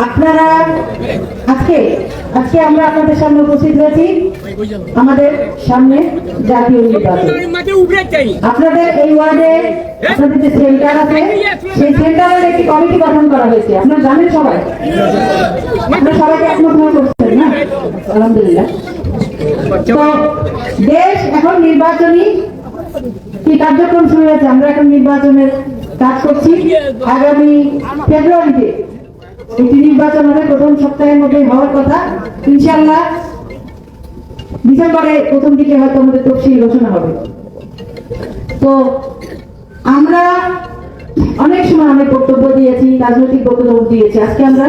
আপনারা আজকে আজকে আমরা আপনাদের সামনে উপস্থিত হয়েছি আমাদের সামনে জাতীয় নির্বাচন। আপনাদের এই ওয়ার্ডে আপনাদের যে সেন্টার আছে সেই সেন্টারের একটি কমিটি গঠন করা হয়েছে, আপনারা জানেন সবাই, আপনারা সবাইকে একমত হয়ে করছেন না? আলহামদুলিল্লাহ। তো দেশ এখন নির্বাচনী কি কার্যক্রম শুরু হয়েছে, আমরা এখন নির্বাচনের কাজ করছি। আগামী ফেব্রুয়ারিতে একটি নির্বাচন হবে, প্রথম সপ্তাহের মধ্যে হওয়ার কথা। ইনশাআল্লাহ ডিসেম্বরে প্রথম দিকে হয়তো আমাদের তফসিল ঘোষণা হবে। তো আমরা অনেক সময় অনেক বক্তব্য দিয়েছি, রাজনৈতিক বক্তব্য দিয়েছি। আজকে আমরা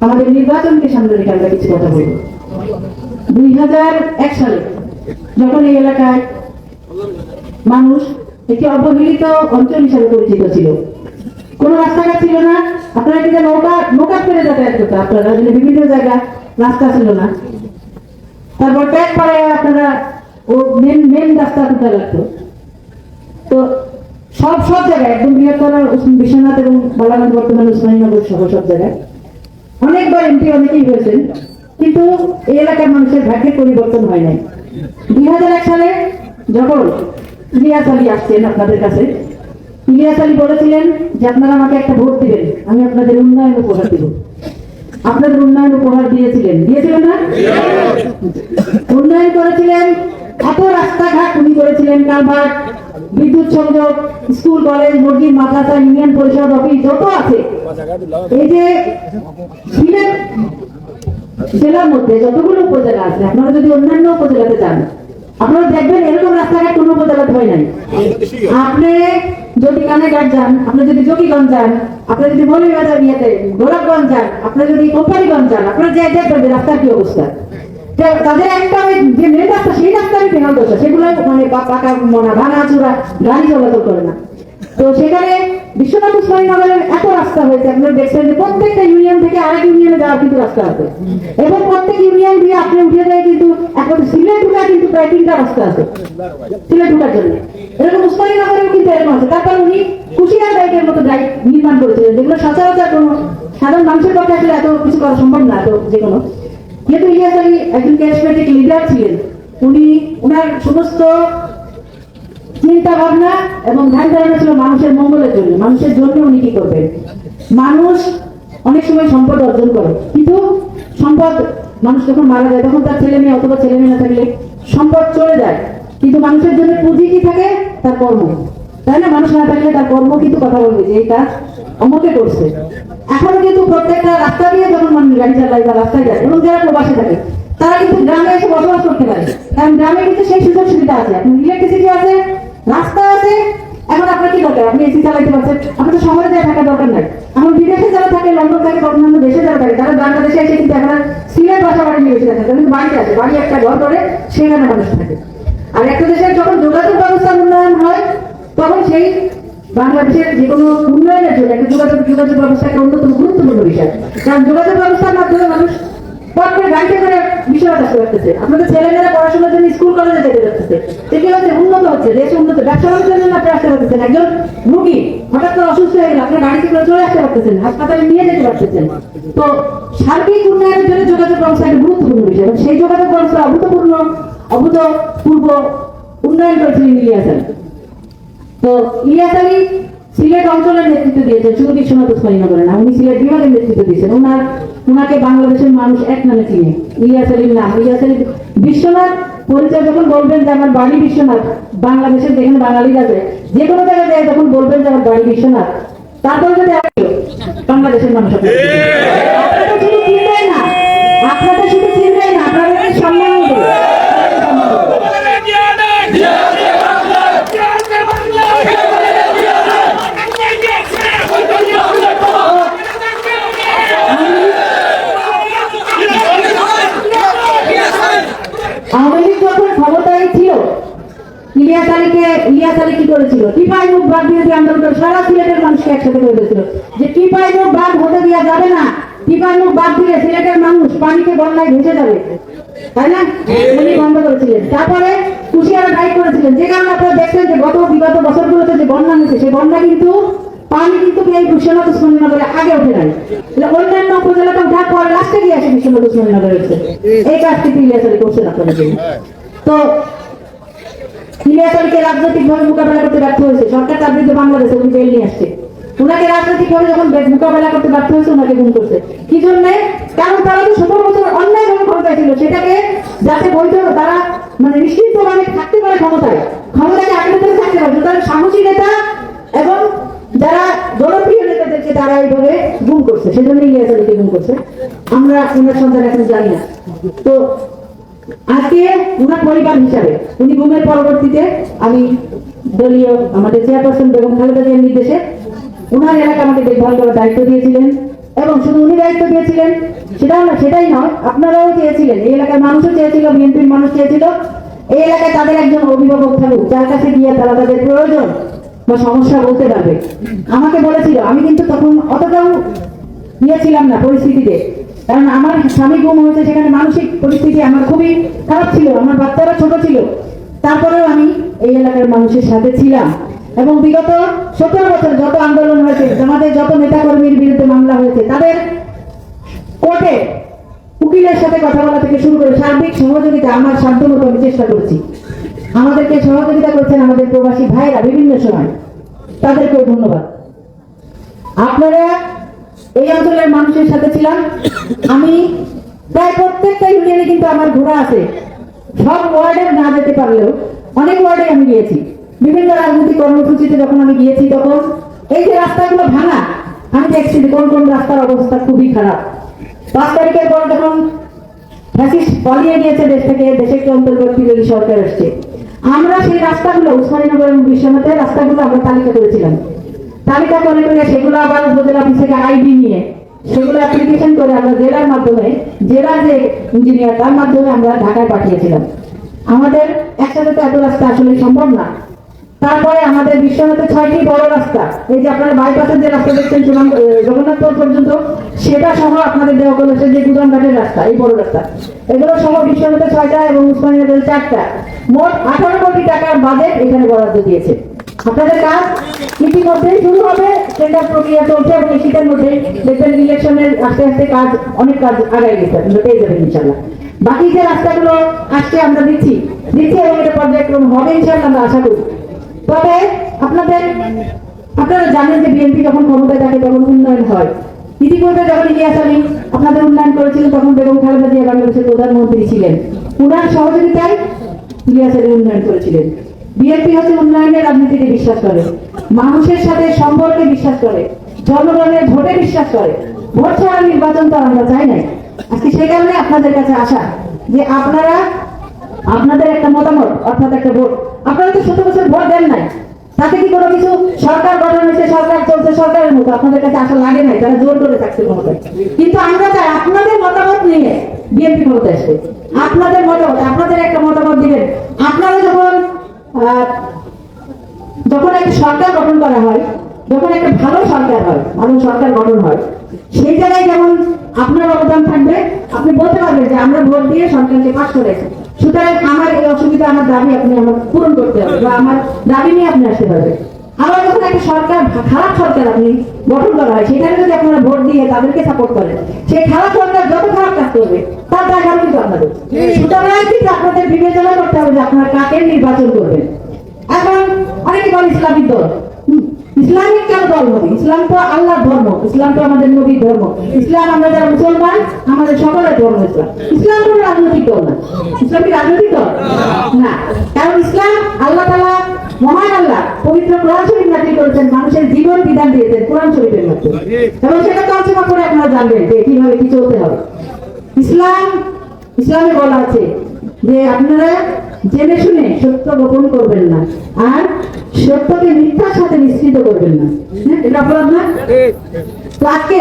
আমাদের নির্বাচনকে সামনে রেখে আমরা কিছু কথা বলব। 2001 সালে যখন এই এলাকায় মানুষ একটি অবহেলিত অঞ্চল হিসাবে পরিচিত ছিল, কোন রাস্তাঘাট ছিল না, আপনারা কিন্তু নৌকা ফেলে যাতায়াত করতে, আপনারা বিভিন্ন জায়গায় রাস্তা ছিল না। তারপর ট্যাগ পাড়ে আপনারা ও মেন রাস্তা খুঁজে লাগতো। তো সব জায়গায় একদম বৃহত্তর বিশ্বনাথ এবং বালাগঞ্জ, বর্তমানে উসমানীনগর সহ সব জায়গায় অনেকবার এমপি অনেকেই হয়েছেন, কিন্তু এই এলাকার মানুষের ভাগ্যের পরিবর্তন হয় নাই। 2001 সালে যখন ইলিয়াস আলী আসছেন আপনাদের কাছে, ইলিয়াস আলী বলেছিলেন যে আপনারা আমাকে একটা ভোট দিবেন, আমি আপনাদের উন্নয়ন উপহার দিব। আপনাদের উন্নয়ন উপহার দিয়েছিলেন না? উন্নয়ন করেছিলেন, এত রাস্তাঘাট উনি করেছিলেন, কালভার্ট, বিদ্যুৎ সংযোগ, স্কুল, কলেজ, মসজিদ, মাদ্রাসা, ইউনিয়ন পরিষদ অফিস যত আছে, এই যে সিলেট জেলার মধ্যে যতগুলো উপজেলা আছে, আপনারা যদি অন্যান্য উপজেলাতে যান আপনারা দেখবেন এরকম রাস্তাঘাট কোনো উপজেলাতে হয় নাই। আপনি যদি কানাঘাট যান, আপনি যদি জকিগঞ্জ যান, আপনি যদি মৌলভীবাজার ইয়েতে গোলাপগঞ্জ যান, আপনি যদি কোম্পানিগঞ্জ যান, আপনারা যে দেখবেন যে রাস্তার কি অবস্থা। তাদের একটা যে মেন রাস্তা সেই রাস্তারই বেহাল দশা, সেগুলো মানে পাকা মোনা ভাঙা চূড়া, গাড়ি চলাচল করে না। তো সেখানে বিশ্বনাথ উসমানীনগরের এত রাস্তা হয়েছে, আপনারা দেখছেন যে প্রত্যেকটা ইউনিয়ন থেকে আরেক ইউনিয়নে যাওয়ার কিন্তু রাস্তা আছে, এবং প্রত্যেক ইউনিয়ন দিয়ে আপনি উঠে যায় কিন্তু এখন সিলেট ঢুকা কিন্তু প্রায় 3টা রাস্তা আছে সিলেট ঢুকার জন্য। এরকম উসমানীনগরেও কিন্তু এরকম আছে। তারপর উনি কুশিয়ার ডাইকের মতো ডাইক নির্মাণ করেছিলেন, যেগুলো সচরাচর কোনো সাধারণ মানুষের পক্ষে আসলে এত কিছু করা সম্ভব না। তো যে কোনো যেহেতু ইলিয়াস আলী একজন ক্যারিজমেটিক লিডার ছিলেন, উনি ওনার সমস্ত চিন্তা ভাবনা এবং ধ্যান ধারণা ছিল মানুষের মঙ্গলের জন্য। মানুষের জন্য উনি কি করবেন? মানুষ অনেক সময় সম্পদ অর্জন করে, কিন্তু সম্পদ মানুষ যখন মারা যায় তখন তার ছেলে মেয়ে অথবা ছেলে মেয়ে না থাকলে সম্পদ চলে যায়, কিন্তু মানুষের জন্য পুঁজি কি থাকে? তার কর্ম, তাই না? মানুষ না থাকলে তার কর্ম কিন্তু কথা বলবে যে এই কাজ অমুকে করছে। এখনো কিন্তু প্রত্যেকটা রাস্তা দিয়ে যখন মানুষ গাড়ি চালায় বা রাস্তায় যায়, এবং যারা প্রবাসে থাকে তারা কিন্তু গ্রামে এসে বসবাস করতে পারে, কারণ গ্রামে কিন্তু সেই সুযোগ সুবিধা আছে, আপনার ইলেকট্রিসিটি আছে, রাস্তা আছে। এখন আপনার কি দরকার? আপনি এসি চালাইতে পারছেন, আপনি তো শহরে যায় থাকার দরকার নাই। এখন বিদেশে যারা থাকে, লন্ডন থাকে, অন্যান্য দেশে যারা থাকে, তারা বাংলাদেশে এসে কিন্তু এখন সিলেট বাসা বাড়ি নিয়ে বেশি থাকে, কিন্তু বাড়িতে আছে, বাড়ি একটা ঘর করে সেখানে মানুষ থাকে। আর একটা দেশের যখন যোগাযোগ ব্যবস্থার উন্নয়ন হয়, তখন সেই বাংলাদেশের যে কোনো উন্নয়নের জন্য একটা যোগাযোগ ব্যবস্থা একটা অন্যতম গুরুত্বপূর্ণ বিষয়, কারণ যোগাযোগ ব্যবস্থার মাধ্যমে মানুষ গাড়িতে করে বিশ্বনাথ আসতে পারতেছে, আপনাদের ছেলেমেয়েরা পড়াশোনার জন্য স্কুল কলেজে যেতে পারতেছে, কি হচ্ছে? উন্নত হচ্ছে, দেশ উন্নত। ব্যবসা বাণিজ্যের জন্য আপনি আসতে পারতেছেন, একজন রুগী হঠাৎ করে অসুস্থ হয়ে গেলে আপনি গাড়িতে করে চলে আসতে পারতেছেন, হাসপাতালে নিয়ে যেতে পারতেছেন। তো সার্বিক উন্নয়নের জন্য যোগাযোগ ব্যবস্থা একটা গুরুত্বপূর্ণ বিষয়, এবং সেই যোগাযোগ ব্যবস্থা অভূতপূর্ব উন্নয়ন করেছিলেন ইলিয়াস আলী। তো ইলিয়াস আলী সিলেট অঞ্চলের নেতৃত্ব দিয়েছেন, শুধু বিশ্বনাথ উসমানীনগরে না, উনি সিলেট বিভাগের নেতৃত্ব দিয়েছেন। ওনাকে বাংলাদেশের মানুষ এক নামে চিনে, ইলিয়াস আলীর নাম। ইলিয়াস আলী বিশ্বনাথ পরিচয় যখন বলবেন যে আমার বাড়ি বিশ্বনাথ, বাংলাদেশের যেখানে বাঙালিরা আছে যে কোনো জায়গায় যায় যখন বলবেন যে আমার বাড়ি বিশ্বনাথ, তারপরে যদি বাংলাদেশের মানুষ আপনাদের শুধু চিনবেন না, আপনাদের শুধু চিনবেন না, আপনাদের সম্মান দেবে। আওয়ামী লীগ যখন ক্ষমতায় ছিল, ইলিয়াস আলী কি করেছিল? টিপাই মুখ বাদ বিরোধী আন্দোলন করে সারা সিলেটের মানুষকে একসাথে করে দিয়েছিল যে টিপাই মুখ বাদ হতে দেওয়া যাবে না, টিপাই মুখ বাদ দিলে সিলেটের মানুষ পানিতে বন্যায় ভেসে যাবে, তাই না? উনি বন্ধ করেছিলেন। তারপরে কুশিয়ারা ডাইক করেছিলেন, যে কারণে আপনারা দেখছেন যে বিগত বছরগুলোতে যে বন্যা হয়েছে, সেই বন্যা কিন্তু পানি কিন্তু এই বিশ্বনাথ উসমানীনগরে আগে ওঠে নাই, অন্যান্য উপজেলাতে ওঠার পরে লাস্টে গিয়ে আসে বিশ্বনাথ উসমানীনগরে হচ্ছে। এই কাজটি ইলিয়াস আলী করছেন আপনাদের জন্য। তো ইলিয়াস আলীকে রাজনৈতিকভাবে মোকাবেলা করতে ব্যর্থ হয়েছে সরকার, তার বিরুদ্ধে বাংলাদেশে উনি বেল নিয়ে আসছে। ওনাকে রাজনৈতিকভাবে যখন মোকাবেলা করতে ব্যর্থ হয়েছে ওনাকে গুম করছে। কি জন্য? কারণ তারা তো 17 বছর অন্যায়ভাবে ক্ষমতায় ছিল, সেটাকে যাতে বৈধ তারা মানে নিশ্চিতভাবে থাকতে পারে ক্ষমতাকে আগে করে থাকতে পারে, সুতরাং সাহসী নেতা এবং যারা জনপ্রিয় নেতাদেরকে তারা এইভাবে গুম করছে, সেজন্য ইলিয়াস আলীকে গুম করছে। আমরা ওনার সন্তান এখন জানি না। তো আজকে ওনার পরিবার হিসাবে উনি গুমের পরবর্তীতে আমি দলীয় আমাদের চেয়ারপারসন বেগম খালেদা জিয়ার নির্দেশে ওনার এলাকা আমাকে দেখভাল করার দায়িত্ব দিয়েছিলেন, এবং শুধু উনি দায়িত্ব দিয়েছিলেন সেটাই নয়, আপনারাও চেয়েছিলেন, এই এলাকার মানুষও চেয়েছিল, বিএনপির মানুষ চেয়েছিল এই এলাকায় তাদের একজন অভিভাবক থাকুক যার কাছে গিয়ে তারা তাদের প্রয়োজন বা সমস্যা বলতে পারবে। আমাকে বলেছিল, আমি কিন্তু তখন অতটাও নিয়েছিলাম না পরিস্থিতিতে, কারণ আমার স্বামী গুম হয়েছে, সেখানে মানসিক পরিস্থিতি আমার খুবই খারাপ ছিল, আমার বাচ্চারা ছোট ছিল, তারপরেও আমি এই এলাকার মানুষের সাথে ছিলাম। এবং বিগত 17 বছর যত আন্দোলন হয়েছে, আমাদের যত নেতাকর্মীর বিরুদ্ধে মামলা হয়েছে, তাদের কোর্টে উকিলের সাথে কথা বলা থেকে শুরু করে সার্বিক সহযোগিতা আমার সাধ্যমতো আমি চেষ্টা করেছি। আমাদেরকে সহযোগিতা করছেন আমাদের প্রবাসী ভাইরা বিভিন্ন সময়, তাদেরকেও ধন্যবাদ। আপনারা এই অঞ্চলের মানুষের সাথে ছিলাম। আমি প্রায় প্রত্যেকটা ইউনিয়নে কিন্তু আমার ঘোরা আছে, সব ওয়ার্ডে না যেতে পারলেও অনেক ওয়ার্ডে আমি গিয়েছি। বিভিন্ন রাজনৈতিক কর্মসূচিতে যখন আমি গিয়েছি তখন এই যে রাস্তাগুলো ভাঙা, আমি দেখছি কোন কোন রাস্তার অবস্থা খুবই খারাপ। 5 তারিখের পর যখন ফ্যাসিস্ট পালিয়ে গিয়েছে দেশ থেকে, দেশে একটি অন্তর্বর্তীকালীন সরকার আসছে, আমরা সেই রাস্তাগুলো উসমানীনগর এবং বিশ্বনাথের রাস্তাগুলো আমরা তালিকা করেছিলাম। তালিকা করে সেগুলো আবার উপজেলা অফিস থেকে আইডি নিয়ে সেগুলো অ্যাপ্লিকেশন করে আমরা জেলার মাধ্যমে, জেলার যে ইঞ্জিনিয়ার তার মাধ্যমে আমরা ঢাকায় পাঠিয়েছিলাম। আমাদের একসাথে তো এত রাস্তা আসলে সম্ভব না। তারপরে আমাদের বিশ্বনাথে 6টি বড় রাস্তা, এই যে আপনারা বাইপাসের যে রাস্তা দেখছেন জগন্নাথপুর পর্যন্ত, সেটা সহ আপনাদের দেওয়া কলেজের যে গুদামঘাটের রাস্তা, এই বড় রাস্তা, এগুলো সহ বিশ্বনাথে 6টা এবং উসমানীনগরে 4টা, মোট 18 কোটি টাকার বাজেট এখানে বরাদ্দ দিয়েছে। আপনাদের কাজ ইতিমধ্যেই শুরু হবে, টেন্ডার প্রক্রিয়া চলছে এবং এই শীতের মধ্যে দেখবেন ইলেকশনের আস্তে আস্তে কাজ, অনেক কাজ আগায় গেছে, আপনারা পেয়ে যাবেন ইনশাল্লাহ। বাকি যে রাস্তাগুলো আসছে আমরা দিচ্ছি এবং এটা পর্যায়ক্রম হবে ইনশাল্লাহ, আমরা আশা করি। তবে আপনারা জানেন যে বিএনপি যখন ক্ষমতায় থাকে তখন উন্নয়ন হয়। ইতিপূর্বে যখন ইলিয়াস আলী আপনাদের উন্নয়ন করেছিলেন তখন বেগম খালেদা জিয়া বাংলাদেশের প্রধানমন্ত্রী ছিলেন, উনার সহযোগিতায় ইলিয়াস আলী উন্নয়ন করেছিলেন। বিএনপি হচ্ছে উন্নয়নের রাজনীতিতে বিশ্বাস করে, মানুষের সাথে সম্পর্কে বিশ্বাস করে, জনগণের ভোটে বিশ্বাস করে। ভোট ছাড়া নির্বাচন তো আমরা চাই নাই। আজকে সেই কারণে আপনাদের কাছে আসা যে আপনাদের একটা মতামত, অর্থাৎ একটা ভোট, আপনারা তো 17 বছর ভোট দেন নাই, তাতে কি কোনো কিছু সরকার গঠন হয়েছে, সরকার চলছে সরকারের মতো, আপনাদের কাছে আসা লাগে নাই, তারা জোর করে থাকছে ক্ষমতায়। কিন্তু আমরা চাই আপনাদের মতামত নিয়ে বিএনপি ক্ষমতায় আসবে। আপনাদের মতামত, আপনাদের একটা মতামত দিবেন। আপনারা যখন একটা সরকার গঠন করা হয়, যখন একটা ভালো সরকার হয়, ভালো সরকার গঠন হয়, সেই জায়গায় যেমন আপনার অবদান থাকবে, আপনি বলতে পারবেন যে আমরা ভোট দিয়ে সরকারকে পাস করেছি, সুতরাং আমার এই অসুবিধা, আমার দাবি আপনি আমার পূরণ করতে হবে, বা আমার দাবি নিয়ে আপনি আসতে পারবেন। আবার যখন একটা সরকার, খারাপ সরকার আপনি গঠন করা হয়, সেখানে যদি আপনারা ভোট দিয়ে তাদেরকে সাপোর্ট করেন, সেই খারাপ সরকার যত খারাপ কাজ করবে তার দেখা কিন্তু আপনাদের। সুতরাং কিন্তু আপনাদের বিবেচনা করতে হবে যে আপনারা কাকে নির্বাচন করবেন। এখন অনেকে বলে ইসলামিক দল, ইসলামিক কেন দল হবে? ইসলাম তো আল্লাহর ধর্ম, ইসলাম তো আমাদের নবীর ধর্ম, ইসলাম আমরা যারা মুসলমান আমাদের সকলের ধর্ম ইসলাম। ইসলাম কোনো রাজনৈতিক দল না। ইসলাম কি রাজনৈতিক দল না? কারণ ইসলাম আল্লাহ তাআলা, মহান আল্লাহ পবিত্র কোরআন শরীফ নাযিল করেছেন, মানুষের জীবন বিধান দিয়েছেন কোরআন শরীফের মাধ্যমে, এবং সেটা তর্জমা করে আপনারা জানবেন যে কিভাবে কি চলতে হবে। ইসলামে বলা আছে যে আপনারা জেনে শুনে সত্য গোপন করবেন না, আর সত্যকে মিথ্যার সাথে মিশ্রিত করবেন না। এটা অপরাধ না? তো আজকে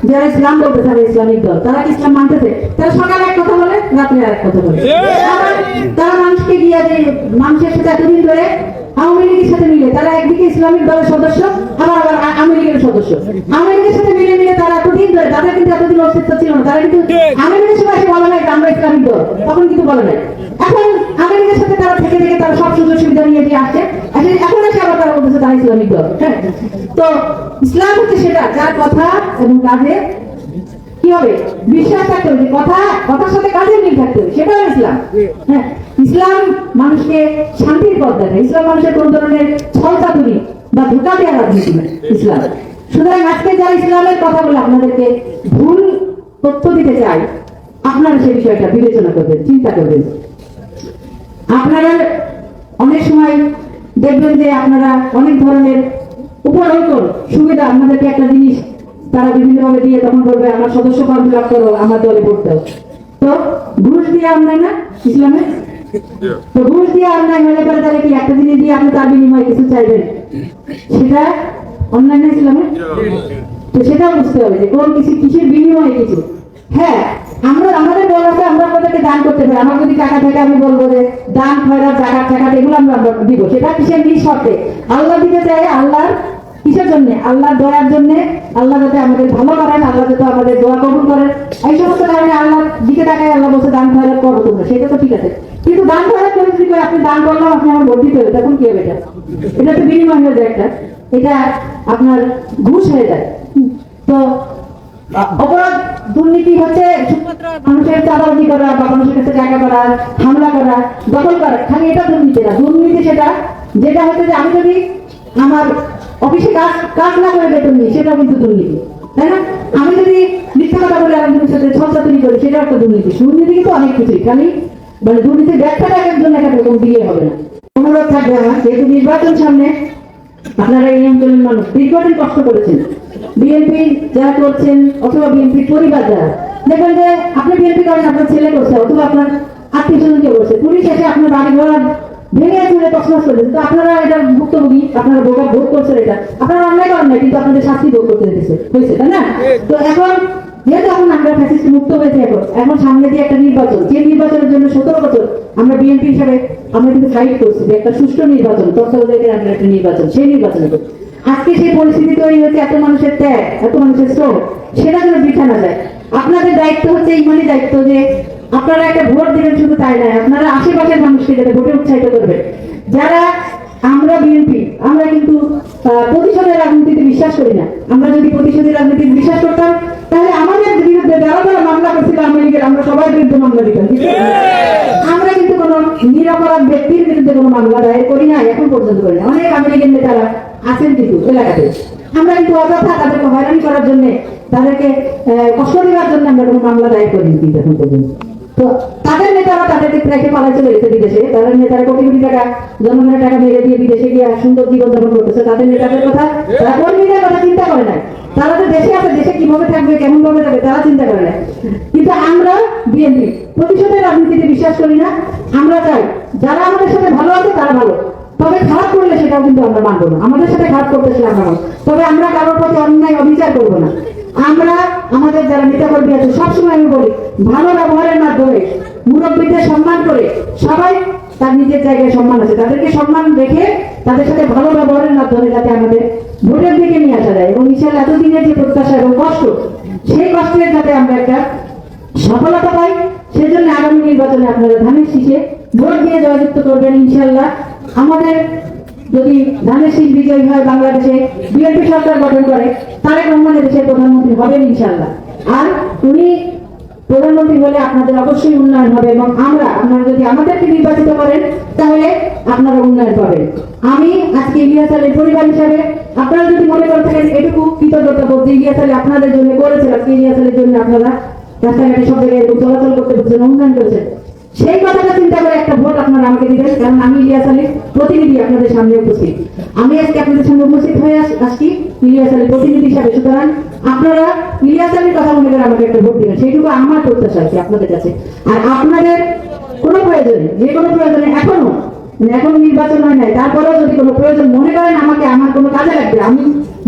যারা ইসলাম বলতে থাকে, ইসলামিক দল, তারা কি ইসলাম মানতেছে? তারা সকালে এক কথা বলে, রাত্রে আর এক কথা বলে। তারা মানুষকে গিয়ে যে মানুষের সাথে এতদিন ধরে আওয়ামী লীগের সাথে মিলে তারা একদিকে ইসলামিক দলের সদস্য, আবার আওয়ামী লীগের সদস্য। আওয়ামী লীগের সাথে মিলে তারা এতদিন ধরে, তাদের কিন্তু এতদিন অস্তিত্ব ছিল না, তারা কিন্তু আওয়ামী লীগের সময় এসে বলে নাই আমরা ইসলামিক দল, তখন কিন্তু বলে নাই। এখন আওয়ামী লীগের সাথে তারা থেকে তারা সব সুযোগ সুবিধা নিয়ে আসছে, এখন এসে আবার তারা বলতেছে তারা ইসলাম ইসলামিক দল। হ্যাঁ, তো ইসলাম হচ্ছে সেটা যার কথা এবং কাজে কি হবে বিশ্বাস থাকতে হবে, কথার সাথে কাজের মিল থাকতে হবে, সেটাও ইসলাম। হ্যাঁ, ইসলাম মানুষকে শান্তির পথ দেখায়। ইসলাম মানুষের কোন ধরনের ছলচাতুরি বা ধোঁকা দেওয়ার রাজনীতি নয় ইসলাম। সুতরাং আজকে যারা ইসলামের কথা বলে আপনাদেরকে ভুল তথ্য দিতে চাই, আপনারা সেই বিষয়টা বিবেচনা করবেন, চিন্তা করবেন। আপনারা অনেক সময় দেখবেন যে আপনারা অনেক ধরনের উপরোক্ত সুবিধা, আপনাদেরকে একটা জিনিস তারা বিভিন্ন ভাবে দিয়ে তখন বলবে আমার সদস্য ফর্ম ফিল আপ করো, আমার দলে ভোট দাও। তো ঘুষ দিয়ে অন্যায় না ইসলামে? তো ঘুষ দিয়ে অন্যায় হলে পরে তাহলে কি একটা জিনিস দিয়ে আপনি তার বিনিময়ে কিছু চাইবেন, সেটা অন্যায় না ইসলামে? তো সেটাও বুঝতে হবে যে কোন কিছু কিসের বিনিময়ে কিছু। হ্যাঁ, আমরা আমাদের বলা আছে আমরা আপনাদেরকে দান করতে পারি। আমার যদি টাকা থাকে আমি বলবো যে দান খয়রাত জাকাত টাকা এগুলো আমরা দিব, সেটা কিসের নিঃশর্তে আল্লাহ দিতে চাই। আল্লাহর কিসের জন্য? আল্লাহর দয়ার জন্য, আল্লাহ যাতে আমাদের ভালো করেন, আল্লাহ যাতে আমাদের দোয়া কবুল করেন, এই সমস্ত কারণে আল্লাহর দিকে তাকায় আল্লাহ বলছে দান খয়রাত করো তোমরা, সেটা তো ঠিক আছে। কিন্তু দান খয়রাত করে যদি আপনি দান করলাম আপনি আমার ভোট দিতে হবে, তখন কি হবে? এটা তো বিনিময় হয়ে যায়, একটা এটা আপনার ঘুষ হয়ে যায়। তো অপরাধ দুর্নীতি হচ্ছে শুধুমাত্র মানুষের চাঁদাবাজি করা বা মানুষের কাছে জায়গা করা, হামলা করা, দখল করা, খালি এটা দুর্নীতি না। দুর্নীতি সেটা যেটা হচ্ছে যে আমি যদি আমার অফিসে কাজ না করে বেতন নিই, সেটাও কিন্তু দুর্নীতি, তাই না? আমি যদি মিথ্যা কথা বলে আরেকজনের সাথে ছলচাতুরি করি, সেটাও একটা দুর্নীতি। দুর্নীতি কিন্তু অনেক কিছুই, খালি মানে দুর্নীতির ব্যাখ্যাটা একজন এক রকম দিয়ে হবে না। অনুরোধ থাকবে আমার, যেহেতু নির্বাচন সামনে, আপনারা এই অঞ্চলের মানুষ দীর্ঘদিন কষ্ট করেছেন, বিএনপি যারা করছেন অথবা বিএনপির পরিবার যারা, দেখবেন যে আপনি বিএনপি করেন, আপনার ছেলে করছে অথবা আপনার আত্মীয় স্বজনকে করছে, পুলিশ এসে আপনার বাড়ি ঘর ভেঙে চুলে তছনছ করেছে। তো আপনারা এটা ভুক্তভোগী, আপনারা ভোগ করছেন, এটা আপনারা অন্যায় করেন না, কিন্তু আপনাদের শাস্তি ভোগ করতে হয়েছে, তাই না? তো এখন যেহেতু এখন আমরা ফ্যাসিস্ট মুক্ত হয়েছে, এখন সামনে দিয়ে একটা নির্বাচন, যে নির্বাচনের জন্য 17 বছর আমরা বিএনপি হিসাবে আমরা কিন্তু ফাইট করছি যে একটা সুষ্ঠু নির্বাচন, তত্ত্বাবধায়কের আমরা একটা নির্বাচন, সেই নির্বাচনে আজকে সেই পরিস্থিতি তৈরি হচ্ছে, এত মানুষের ত্যাগ, এত মানুষের শ্রম, সেটা যেন বৃথা না যায়। আপনাদের দায়িত্ব হচ্ছে ইমানি দায়িত্ব যে আপনারা একটা ভোট দেবেন, শুধু তাই নয়, আপনারা আশেপাশের মানুষকে যাতে ভোটে উৎসাহিত করবেন। যারা আমরা বিএনপি, আমরা কিন্তু প্রতিশোধের রাজনীতিতে বিশ্বাস করি না। আমরা যদি প্রতিশোধের রাজনীতি বিশ্বাস করতাম, তাহলে আমাদের বিরুদ্ধে যারা যারা মামলা করছিল আওয়ামী লীগের, আমরা সবার বিরুদ্ধে মামলা দিতাম। আমরা কিন্তু কোনো নিরপরাধ ব্যক্তির বিরুদ্ধে কোনো মামলা দায়ের করি না, এখন পর্যন্ত করি না। অনেক আওয়ামী লীগের নেতারা আছেন কিন্তু এলাকাতে, আমরা কিন্তু অযথা তাদেরকে হয়রানি করার জন্য, তাদেরকে কষ্ট দেওয়ার জন্য আমরা কোনো মামলা দায়ের করিনি কিন্তু এখন পর্যন্ত। তো তাদের নেতারা তাদেরকে রেখে পালাই চলে গেছে বিদেশে, তাদের নেতারা কোটি কোটি টাকা জনগণের টাকা মেরে দিয়ে বিদেশে গিয়ে সুন্দর জীবন যাপন করতেছে। তাদের নেতাদের কথা, তারা কর্মীদের কথা চিন্তা করে না, তারা তো দেশে আছে, দেশে কিভাবে থাকবে, কেমন ভাবে থাকবে, তারা চিন্তা করে না। কিন্তু আমরা বিএনপি প্রতিশোধের রাজনীতিতে বিশ্বাস করি না। আমরা চাই যারা আমাদের সাথে ভালো আছে তারা ভালো, তবে খারাপ করলে সেটাও কিন্তু আমরা মানবো না। আমাদের সাথে খারাপ করতেছে আমরা, তবে আমরা কারোর প্রতি অন্যায় অবিচার করবো না। আমরা আমাদের যারা নেতা কর্মী আছে সবসময় আমি বলি, ভালো ব্যবহারের মাধ্যমে, মুরব্বীদের সম্মান করে, সবাই তার নিজের জায়গায় সম্মান আছে, তাদেরকে সম্মান রেখে তাদের সাথে ভালো ব্যবহারের মাধ্যমে যাতে আমাদের ভোটের দিকে নিয়ে আসা যায়, এবং ইনশাআল্লাহ এতদিনের যে প্রত্যাশা এবং কষ্ট, সেই কষ্টের যাতে আমরা একটা সফলতা পাই, সেজন্য আগামী নির্বাচনে আপনারা ধানের শীষে ভোট দিয়ে জয়যুক্ত করবেন ইনশাআল্লাহ। আমাদের যদি ধানের শীষ বিজয়ী হয়, বাংলাদেশে বিএনপি সরকার গঠন করে, তারেক রহমান দেশের প্রধানমন্ত্রী হবেন ইনশাআল্লাহ। আর উনি প্রধানমন্ত্রী হলে আপনাদের অবশ্যই উন্নয়ন হবে, এবং আপনারা যদি আমাদেরকে নির্বাচিত করেন তাহলে আপনারা উন্নয়ন পাবেন। আমি আজকে ইলিয়াস আলীর পরিবার হিসাবে, আপনারা যদি মনে করে থাকেন এটুকু কৃতজ্ঞতা বোধ ইলিয়াস আলী আপনাদের জন্য করেছেন, আজকে ইলিয়াস আলীর জন্য আপনারা রাস্তাঘাটে সব জায়গায় চলাচল করতে পারছেন, উন্নয়ন করেছেন, সেই কথাটা চিন্তা করে একটা ভোট আপনারা আমাকে দিবেন, কারণ আমি ইলিয়াস আলীর প্রতিনিধি আপনাদের সামনে উপস্থিত। আমি আজকে আপনাদের সামনে উপস্থিত হয়ে আসছি ইলিয়াস আলীর প্রতিনিধি হিসাবে। সুতরাং আপনারা ইলিয়াস আলীর কথা মনে করে আমাকে একটা ভোট দিবেন, সেইটুকু আমার প্রত্যাশা আছে আপনাদের কাছে। আর আপনাদের কোনো প্রয়োজনে, যে কোনো প্রয়োজনে, এখন নির্বাচন হয় নাই, তারপরেও যদি কোনো প্রয়োজন মনে করেন আমাকে, আমার কোনো কাজে লাগবে, আমি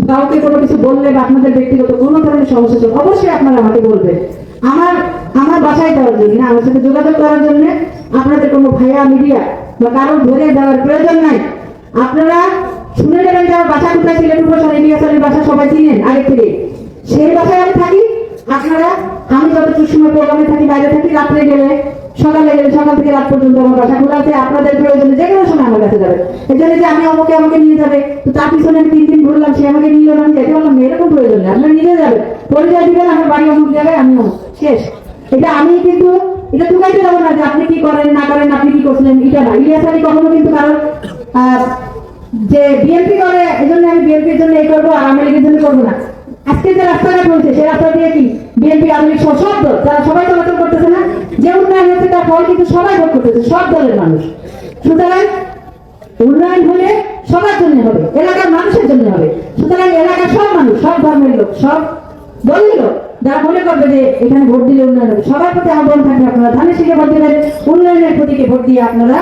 কাউকে কোনো কিছু বললে বা আপনাদের ব্যক্তিগত কোনো ধরনের সমস্যা, অবশ্যই আপনারা আমাকে বলবেন। আমার বাসায় দেওয়ার জন্য, আমার সাথে যোগাযোগ করার জন্য আপনাদের কোনো ভাইয়া মিডিয়া বা কারো ধরে দেওয়ার প্রয়োজন নাই। আপনারা শুনে নেবেন যে আমার বাসা কোথায়, সিলেট উপজেলা ইলিয়াস আলীর বাসা সবাই চিনেন আগে থেকে, সেই বাসায় আমি থাকি। আপনারা, আমি যতটুকু সময় প্রোগ্রামে থাকি, বাইরে থাকি, রাত্রে গেলে সকালে গেলে সকাল থেকে রাত পর্যন্ত আমার বাসা খোলা আছে, আপনাদের প্রয়োজনে যে কোনো সময় আমার কাছে যাবে। এই জন্য যে আমি আমাকে নিয়ে যাবে, তো তার পিছনে আমি 3 দিন ঘুরলাম, সে আমাকে নিয়ে গেলাম, যেতে বললাম এরকম প্রয়োজন নেই, আপনার নিজে যাবে, পরিচয় দিবেন আমার বাড়ি অমুক জায়গায়, আমি অমুক, শেষ। এটা আমি কিন্তু এটা টুকাইতে যাবো না যে আপনি কি করেন না করেন, আপনি কি করছিলেন, এটা না। ইলিয়াস আলী কখনো কিন্তু কারণ যে বিএনপি করে এই জন্য আমি বিএনপির জন্য এই করবো আর আওয়ামী লীগের জন্য করবো না। আজকে যে রাস্তাঘাট হয়েছে সেই রাস্তা দিয়ে কি বিএনপি আওয়ামী লীগ সব দল যারা সবাই চলাচল করতেছে না, যে উন্নয়ন হচ্ছে তার ফল কিন্তু সবাই ভোগ করতেছে, সব দলের মানুষ। সুতরাং উন্নয়ন হলে সবার জন্য হবে, এলাকার মানুষের জন্য হবে। সুতরাং এলাকার সব মানুষ, সব ধর্মের লোক, সব দলের লোক যারা মনে করবে যে এখানে ভোট দিলে উন্নয়ন হবে, সবার প্রতি আহ্বান থাকবে আপনারা ধানের শীষে ভোট দেবেন, উন্নয়নের প্রতীকে ভোট দিয়ে আপনারা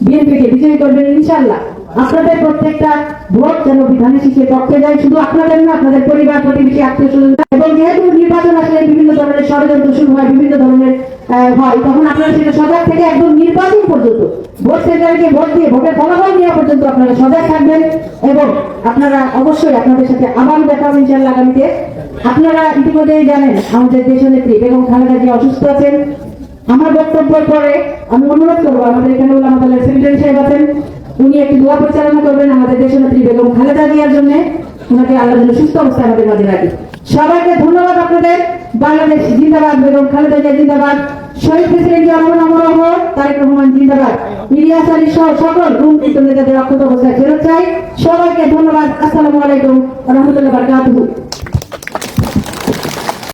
বিএনপিকে বিজয়ী করবেন ইনশাআল্লাহ। আপনাদের প্রত্যেকটা ভোট যেন ধানের শীষের পক্ষে যায়, শুধু আপনাদের না, আপনাদের পরিবার প্রতিবেশী আত্মীয় স্বজন। এবং যেহেতু নির্বাচন আসলে বিভিন্ন ধরনের ষড়যন্ত্র শুরু হয়, বিভিন্ন ধরনের হয়, তখন আপনারা সেটা সজাগ থেকে একদম নির্বাচন পর্যন্ত ভোট সেন্টারকে ভোট দিয়ে ভোটের ফলাফল নেওয়া পর্যন্ত আপনারা সজাগ থাকবেন। এবং আপনারা অবশ্যই আপনাদের সাথে আবার দেখা হবে ইনশাআল্লাহ আগামীতে। আপনারা ইতিমধ্যেই জানেন আমাদের দেশনেত্রী বেগম খালেদা জিয়া অসুস্থ আছেন। আমার বক্তব্যের পরে আমি অনুরোধ করবো, আমাদের এখানে উলামা দলের সেক্রেটারি সাহেব আছেন, উনি একটি দোয়া পরিচালনা করবেন আমাদের দেশনেত্রী বেগম খালেদা জিয়ার জন্য, ওনাকে আল্লাহ যেন সুস্থ অবস্থায় আমাদের মাঝে রাখি। সবাইকে ধন্যবাদ আপনাদের। বাংলাদেশ জিন্দাবাদ, বেগম খালেদা জিয়া জিন্দাবাদ, শহীদ প্রেসিডেন্ট জিয়া রহমান, তারেক রহমান জিন্দাবাদ, ইলিয়াস আলী সহ সকল গুণকৃত নেতাদের অক্ষত অবস্থায় ফেরত চাই। সবাইকে ধন্যবাদ। আসসালামু আলাইকুম ওয়া রাহমাতুল্লাহি ওয়া বারাকাতুহু।